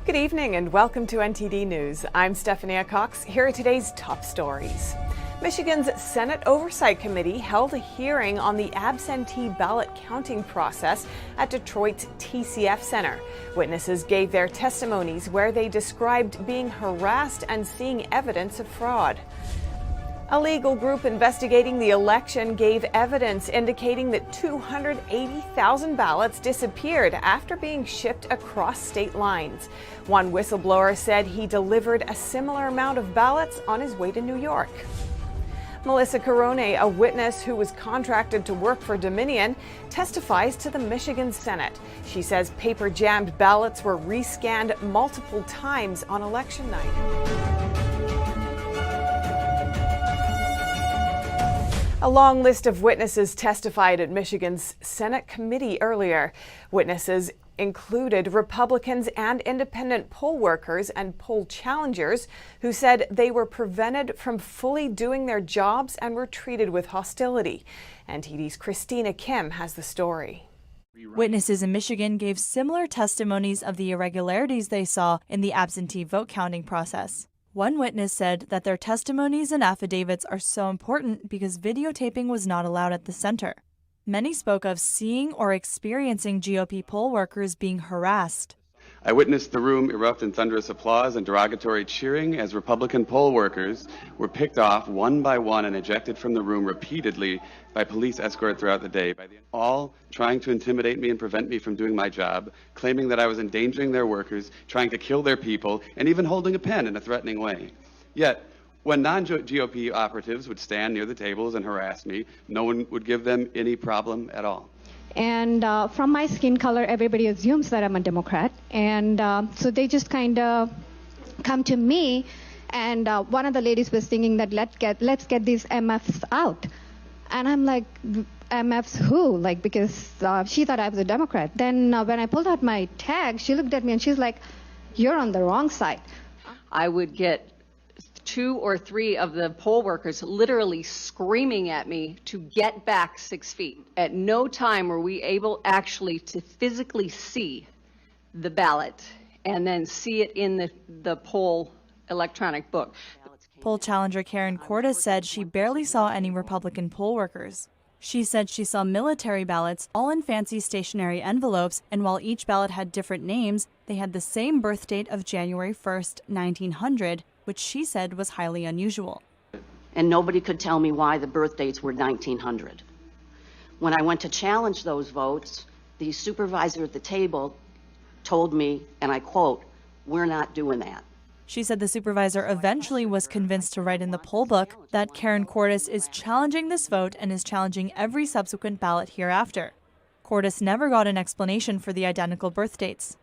Good evening and welcome to NTD News. I'm Stephanie Cox. Here are today's top stories. Michigan's Senate Oversight Committee held a hearing on the absentee ballot counting process at Detroit's TCF Center. Witnesses gave their testimonies where they described being harassed and seeing evidence of fraud. A legal group investigating the election gave evidence indicating that 280,000 ballots disappeared after being shipped across state lines. One whistleblower said he delivered a similar amount of ballots on his way to New York. Melissa Carone, a witness who was contracted to work for Dominion, testifies to the Michigan Senate. She says paper-jammed ballots were rescanned multiple times on election night. A long list of witnesses testified at Michigan's Senate committee earlier. Witnesses included Republicans and independent poll workers and poll challengers who said they were prevented from fully doing their jobs and were treated with hostility. NTD's Christina Kim has the story. Witnesses in Michigan gave similar testimonies of the irregularities they saw in the absentee vote counting process. One witness said that their testimonies and affidavits are so important because videotaping was not allowed at the center. Many spoke of seeing or experiencing GOP poll workers being harassed. I witnessed the room erupt in thunderous applause and derogatory cheering as Republican poll workers were picked off one by one and ejected from the room repeatedly by police escort throughout the day, all trying to intimidate me and prevent me from doing my job, claiming that I was endangering their workers, trying to kill their people, and even holding a pen in a threatening way. Yet, when non-GOP operatives would stand near the tables and harass me, no one would give them any problem at all. And from my skin color, everybody assumes that I'm a Democrat. And so they just kind of come to me. And one of the ladies was thinking that let's get these MFs out. And I'm like, MFs who? Like, because she thought I was a Democrat. Then when I pulled out my tag, she looked at me and she's like, you're on the wrong side. I would get 2 or 3 of the poll workers literally screaming at me to get back 6 feet. At no time were we able actually to physically see the ballot and then see it in the poll electronic book. Poll challenger Karen Cordes said she barely saw any Republican poll workers. She said she saw military ballots, all in fancy stationery envelopes, and while each ballot had different names, they had the same birth date of January 1st, 1900, which she said was highly unusual. And nobody could tell me why the birth dates were 1900. When I went to challenge those votes, the supervisor at the table told me, and I quote, "We're not doing that." She said the supervisor eventually was convinced to write in the poll book that Karen Cordes is challenging this vote and is challenging every subsequent ballot hereafter. Cordes never got an explanation for the identical birth dates.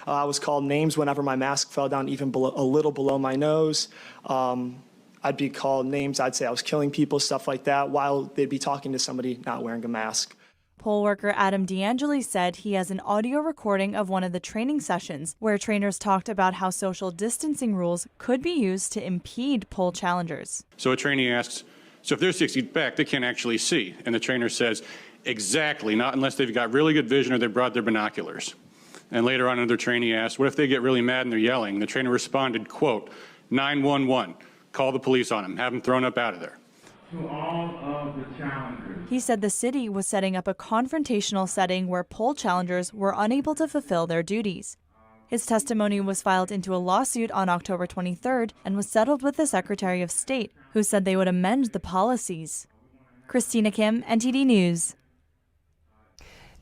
I was called names whenever my mask fell down even a little below my nose. I'd be called names. I'd say I was killing people, stuff like that, while they'd be talking to somebody not wearing a mask. Poll worker Adam DeAngeli said he has an audio recording of one of the training sessions where trainers talked about how social distancing rules could be used to impede poll challengers. So a trainee asks, so if they're 6 feet back, they can't actually see. And the trainer says, exactly, not unless they've got really good vision or they brought their binoculars. And later on, another trainee asked, what if they get really mad and they're yelling? The trainer responded, quote, 911, call the police on them, have them thrown up out of there. To all of the challengers. He said the city was setting up a confrontational setting where poll challengers were unable to fulfill their duties. His testimony was filed into a lawsuit on October 23rd and was settled with the Secretary of State, who said they would amend the policies. Christina Kim, NTD News.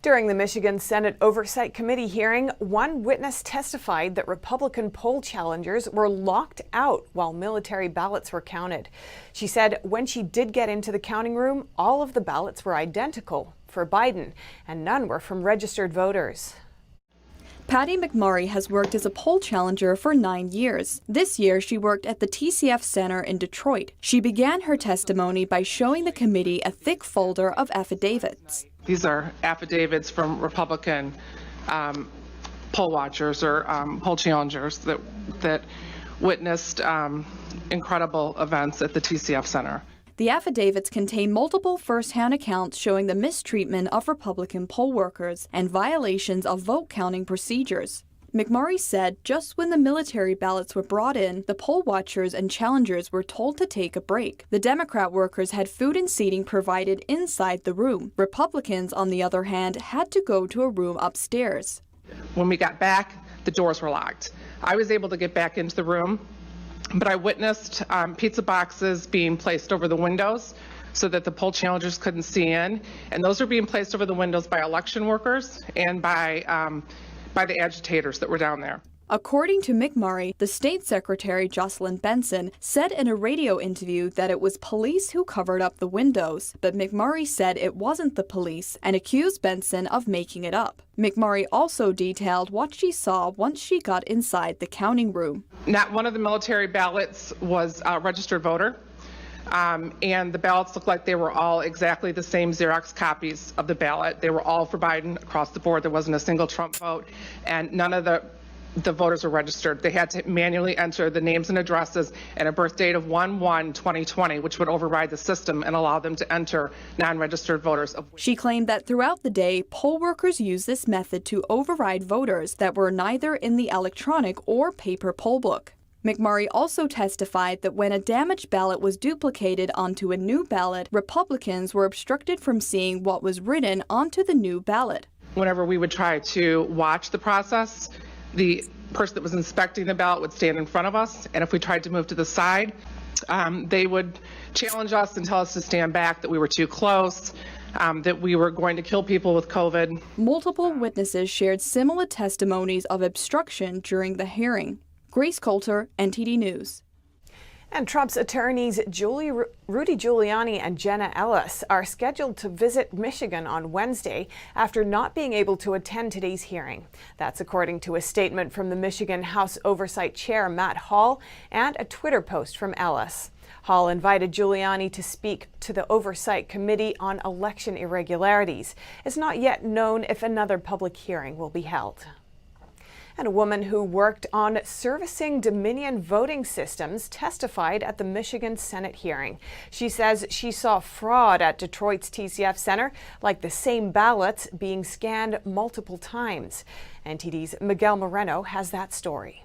During the Michigan Senate Oversight Committee hearing, one witness testified that Republican poll challengers were locked out while military ballots were counted. She said when she did get into the counting room, all of the ballots were identical for Biden, and none were from registered voters. Patty McMurray has worked as a poll challenger for 9 years. This year, she worked at the TCF Center in Detroit. She began her testimony by showing the committee a thick folder of affidavits. These are affidavits from Republican poll watchers or poll challengers that witnessed incredible events at the TCF Center. The affidavits contain multiple first-hand accounts showing the mistreatment of Republican poll workers and violations of vote counting procedures. McMurray said just when the military ballots were brought in, the poll watchers and challengers were told to take a break. The Democrat workers had food and seating provided inside the room. Republicans, on the other hand, had to go to a room upstairs. When we got back, the doors were locked. I was able to get back into the room, but I witnessed pizza boxes being placed over the windows so that the poll challengers couldn't see in. And those were being placed over the windows by election workers and by the agitators that were down there. According to McMurray, the state secretary, Jocelyn Benson, said in a radio interview that it was police who covered up the windows, but McMurray said it wasn't the police and accused Benson of making it up. McMurray also detailed what she saw once she got inside the counting room. Not one of the military ballots was a registered voter, and the ballots looked like they were all exactly the same Xerox copies of the ballot. They were all for Biden across the board. There wasn't a single Trump vote, and none of the voters were registered. They had to manually enter the names and addresses and a birth date of 1/1/2020, which would override the system and allow them to enter non-registered voters. She claimed that throughout the day, poll workers used this method to override voters that were neither in the electronic or paper poll book. McMurray also testified that when a damaged ballot was duplicated onto a new ballot, Republicans were obstructed from seeing what was written onto the new ballot. Whenever we would try to watch the process, the person that was inspecting the ballot would stand in front of us, and if we tried to move to the side, they would challenge us and tell us to stand back, that we were too close, that we were going to kill people with COVID. Multiple witnesses shared similar testimonies of obstruction during the hearing. Grace Coulter, NTD News. And Trump's attorneys Rudy Giuliani and Jenna Ellis are scheduled to visit Michigan on Wednesday after not being able to attend today's hearing. That's according to a statement from the Michigan House Oversight Chair Matt Hall and a Twitter post from Ellis. Hall invited Giuliani to speak to the Oversight Committee on election irregularities. It's not yet known if another public hearing will be held. And a woman who worked on servicing Dominion voting systems testified at the Michigan Senate hearing. She says she saw fraud at Detroit's TCF Center, like the same ballots being scanned multiple times. NTD's Miguel Moreno has that story.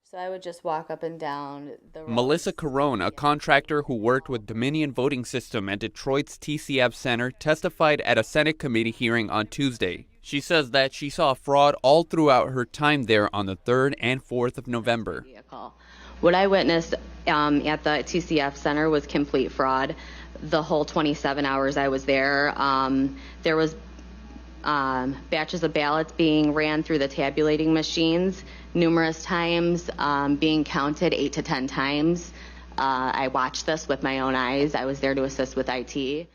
So I would just walk up and down the rows. Melissa Carone, a contractor who worked with Dominion voting system at Detroit's TCF Center, testified at a Senate committee hearing on Tuesday. She says that she saw fraud all throughout her time there on the 3rd and 4th of November. What I witnessed at the TCF Center was complete fraud. The whole 27 hours I was there, there was batches of ballots being ran through the tabulating machines numerous times, being counted 8 to 10 times. I watched this with my own eyes. I was there to assist with IT.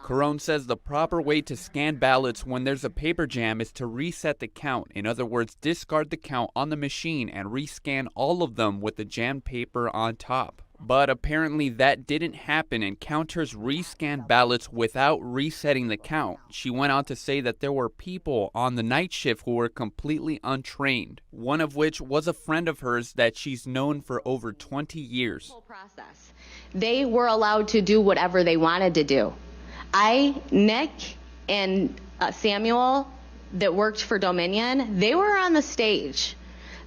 Carone says the proper way to scan ballots when there's a paper jam is to reset the count. In other words, discard the count on the machine and rescan all of them with the jammed paper on top. But apparently that didn't happen, and counters rescanned ballots without resetting the count. She went on to say that there were people on the night shift who were completely untrained, one of which was a friend of hers that she's known for over 20 years. They were allowed to do whatever they wanted to do. Nick and Samuel that worked for Dominion, they were on the stage.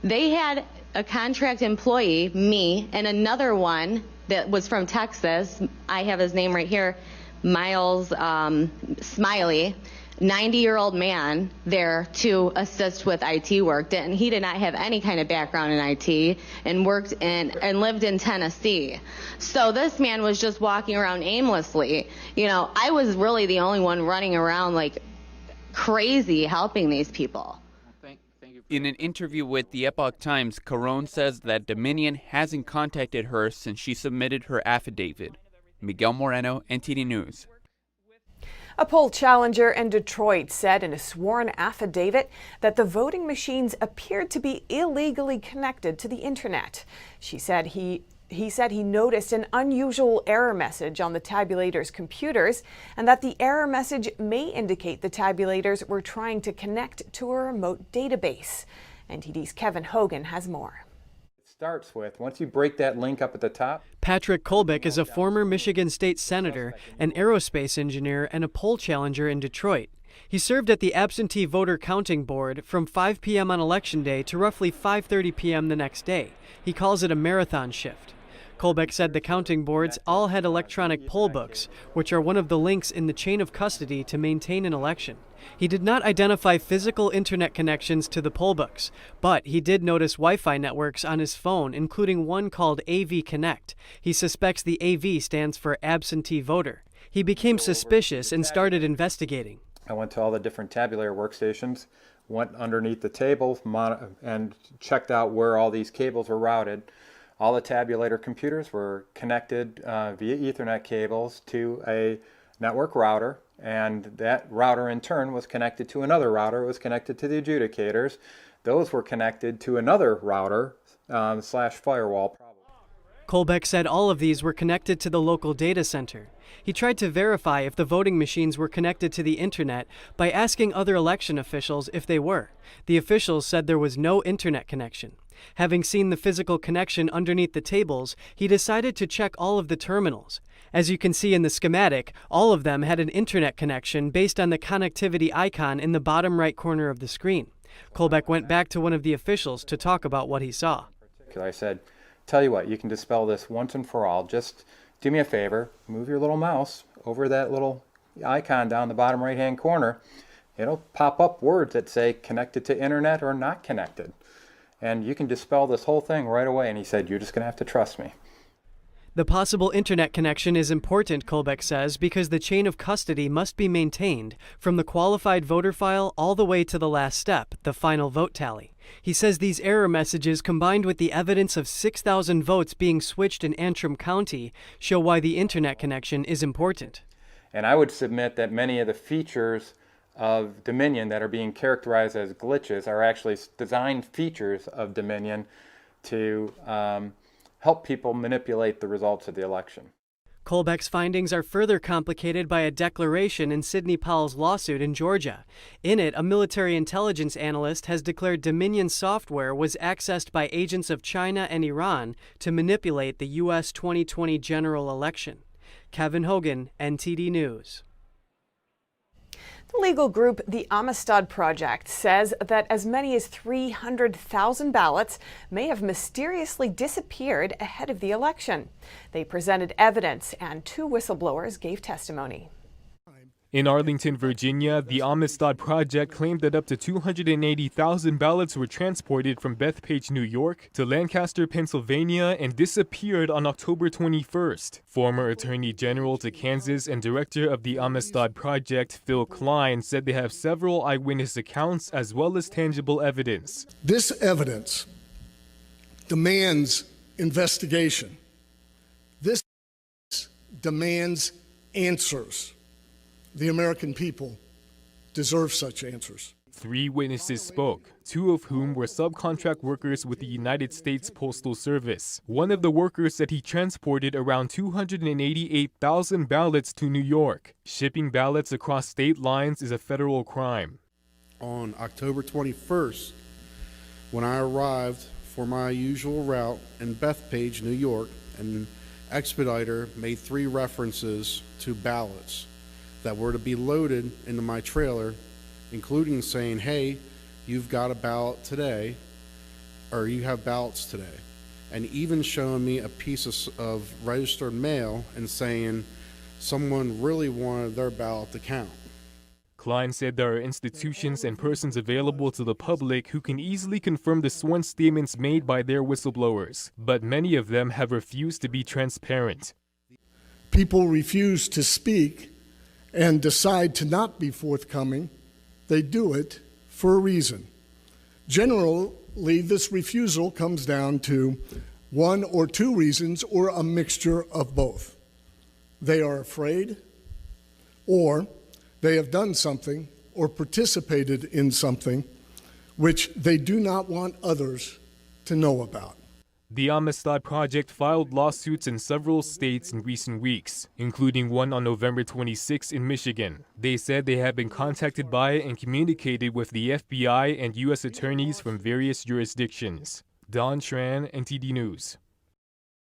They had a contract employee, me, and another one that was from Texas. I have his name right here, Miles Smiley, 90-year-old man there to assist with IT work. And he did not have any kind of background in IT and worked in and lived in Tennessee. So this man was just walking around aimlessly. You know, I was really the only one running around like crazy helping these people. In an interview with the Epoch Times, Carone says that Dominion hasn't contacted her since she submitted her affidavit. Miguel Moreno, NTD News. A poll challenger in Detroit said in a sworn affidavit that the voting machines appeared to be illegally connected to the internet. He said he noticed an unusual error message on the tabulator's computers and that the error message may indicate the tabulators were trying to connect to a remote database. NTD's Kevin Hogan has more. Starts with, once you break that link up at the top. Patrick Kolbeck is a former Michigan State Senator, an aerospace engineer, and a poll challenger in Detroit. He served at the absentee voter counting board from 5 p.m. on Election Day to roughly 5:30 p.m. the next day. He calls it a marathon shift. Kolbeck said the counting boards all had electronic poll books, which are one of the links in the chain of custody to maintain an election. He did not identify physical internet connections to the poll books, but he did notice Wi-Fi networks on his phone, including one called AV Connect. He suspects the AV stands for absentee voter. He became suspicious and started investigating. I went to all the different tabulator workstations, went underneath the table and checked out where all these cables were routed. All the tabulator computers were connected via Ethernet cables to a network router, and that router in turn was connected to another router. It was connected to the adjudicators. Those were connected to another router slash firewall. Kolbeck said all of these were connected to the local data center. He tried to verify if the voting machines were connected to the internet by asking other election officials if they were. The officials said there was no internet connection. Having seen the physical connection underneath the tables, he decided to check all of the terminals. As you can see in the schematic, all of them had an internet connection based on the connectivity icon in the bottom right corner of the screen. Kolbeck went back to one of the officials to talk about what he saw. I said, tell you what, you can dispel this once and for all. Just do me a favor, move your little mouse over that little icon down the bottom right-hand corner. It'll pop up words that say connected to internet or not connected. And you can dispel this whole thing right away. And he said, you're just going to have to trust me. The possible internet connection is important, Kolbeck says, because the chain of custody must be maintained from the qualified voter file all the way to the last step, the final vote tally. He says these error messages, combined with the evidence of 6,000 votes being switched in Antrim County, show why the internet connection is important. And I would submit that many of the features of Dominion that are being characterized as glitches are actually design features of Dominion to help people manipulate the results of the election. Kolbeck's findings are further complicated by a declaration in Sidney Powell's lawsuit in Georgia. In it, a military intelligence analyst has declared Dominion software was accessed by agents of China and Iran to manipulate the U.S. 2020 general election. Kevin Hogan, NTD News. The legal group the AMISTAD Project says that as many as 300,000 ballots may have mysteriously disappeared ahead of the election. They presented evidence and 2 whistleblowers gave testimony. In Arlington, Virginia, the AMISTAD Project claimed that up to 280,000 ballots were transported from Bethpage, New York to Lancaster, Pennsylvania and disappeared on October 21st. Former Attorney General to Kansas and director of the AMISTAD Project, Phil Klein, said they have several eyewitness accounts as well as tangible evidence. This evidence demands investigation. This demands answers. The American people deserve such answers. 3 witnesses spoke, 2 of whom were subcontract workers with the United States Postal Service. One of the workers said he transported around 288,000 ballots to New York. Shipping ballots across state lines is a federal crime. On October 21st, when I arrived for my usual route in Bethpage, New York, an expediter made 3 references to ballots that were to be loaded into my trailer, including saying, hey, you've got a ballot today, or you have ballots today, and even showing me a piece of registered mail and saying someone really wanted their ballot to count. Klein said there are institutions and persons available to the public who can easily confirm the sworn statements made by their whistleblowers, but many of them have refused to be transparent. People refuse to speak and decide to not be forthcoming. They do it for a reason. Generally, this refusal comes down to 1 or 2 reasons or a mixture of both. They are afraid, or they have done something or participated in something which they do not want others to know about. The AMISTAD Project filed lawsuits in several states in recent weeks, including one on November 26 in Michigan. They said they have been contacted by and communicated with the FBI and U.S. attorneys from various jurisdictions. Don Tran, NTD News.